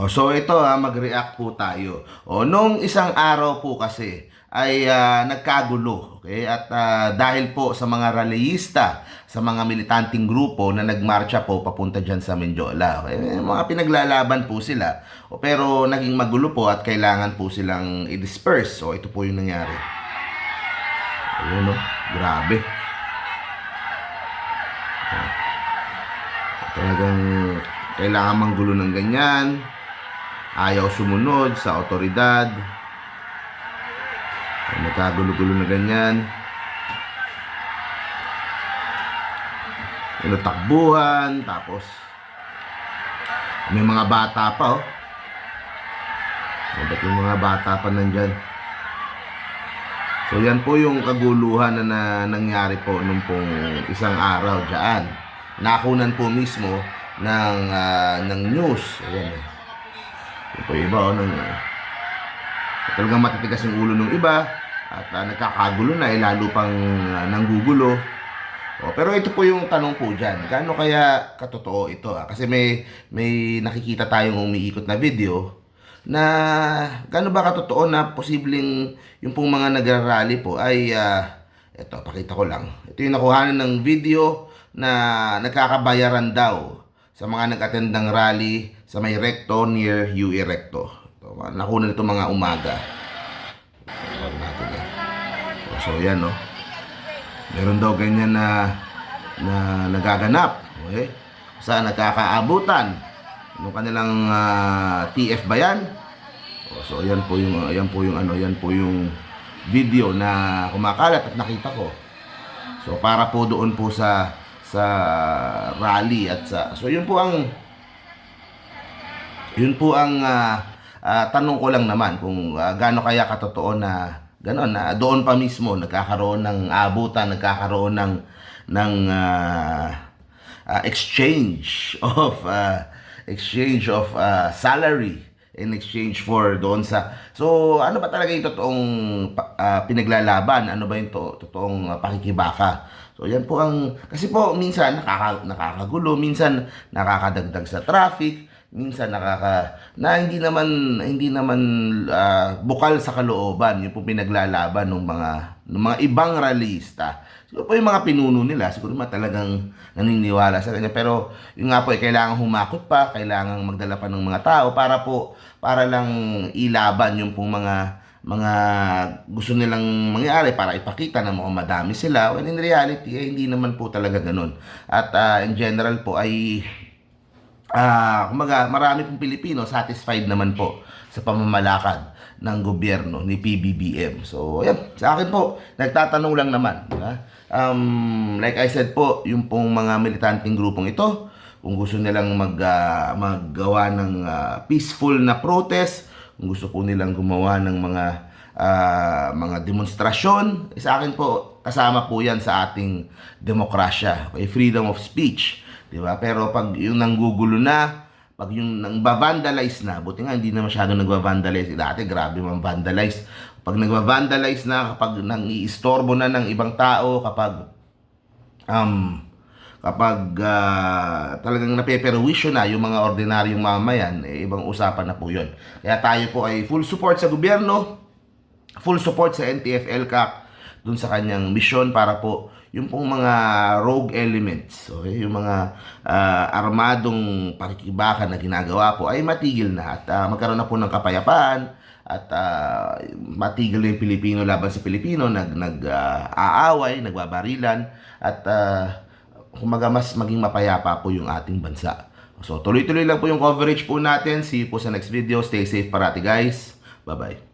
So ito mag-react po tayo. Nung isang araw po kasi ay nagkagulo, okay? At dahil po sa mga rallyista, sa mga militanting grupo na nagmarcha po papunta diyan sa Menjola. Okay? Mga pinaglalaban po sila. Pero naging magulo po at kailangan po silang i-disperse. So ito po yung nangyari. Ayun, no? Grabe. Talagang kailangan manggulo ng ganyan. Ayaw sumunod sa otoridad. Nagkagulo-gulo na ganyan. Takbuhan. Tapos may mga bata pa, oh. Ba't yung mga bata pa nandyan? So yan po yung kaguluhan na nangyari po nung pong isang araw dyan. Nakunan po mismo ng news. Ayan, eh. Ito po iba, talagang matitigas yung ulo ng iba at nagkakagulo na, lalo pang nanggugulo. Pero ito po yung tanong po dyan, gaano kaya katotoo ito? Kasi may nakikita tayong umiikot na video na gaano ba katotoo na posibleng yung pong mga nagrarally po ay ito, pakita ko lang. Ito yung nakuhanan ng video na nagkakabayaran daw sa mga nag-attend ng rally sa may recto near UE Recto. Nakunan ito mga umaga. So yan, no? Meron daw ganyan na nagaganap. Okay? Saan nagkakaabutan ng kanilang TF ba yan? So yan po yung video na kumakalat at nakita ko. So para po doon po sa rally at so yun po ang tanong ko lang naman kung gaano kaya katotoo na gano'n na doon pa mismo nagkakaroon ng abutan, nagkakaroon ng exchange of salary in exchange for doon sa. So ano ba talaga yung totoong pinaglalaban? Ano ba yung totoong pakikibaka? So yan po kasi po minsan nakakagulo, minsan nakakadagdag sa traffic, minsan hindi naman bukal sa kalooban yung po pinaglalaban ng mga ibang rallyista. Siguro po yung mga pinuno nila, siguro talagang naniniwala sa kanya. Pero yung nga po, kailangan humakot pa, kailangan magdala pa ng mga tao para lang ilaban yung pong mga gusto nilang mangyari para ipakita na mukhang madami sila. When in reality, hindi naman po talaga ganun. At in general po ay kumaga, marami pong Pilipino satisfied naman po sa pamamalakad ng gobyerno ni PBBM. So, ayan, sa akin po, nagtatanong lang naman. Like I said po, yung pong mga militanting grupong ito, kung gusto nilang maggawa ng peaceful na protest, kung gusto po nilang gumawa ng mga demonstrasyon, sa akin po, kasama po yan sa ating demokrasya, okay? Freedom of speech. Diba? Pero pag yung nanggugulo na, pag yung nang-vandalize na, buti nga hindi na masyado nagva-vandalize. Dati grabe man vandalize. Pag nagva-vandalize na, kapag nang-iistorbo na ng ibang tao, kapag talagang napeperwisyo na yung mga ordinaryong mamayan, ibang usapan na po yun. Kaya tayo po ay full support sa gobyerno, full support sa NTF-ELCAC dun sa kanyang misyon para po yung pong mga rogue elements, okay, yung mga armadong pakikibakan na ginagawa po ay matigil na at magkaroon na po ng kapayapaan at matigil yung Pilipino laban sa Pilipino, nag-aaway, nagbabarilan at kumaga mas maging mapayapa po yung ating bansa. So tuloy-tuloy lang po yung coverage po natin. See you po sa next video. Stay safe parati, guys. Bye-bye.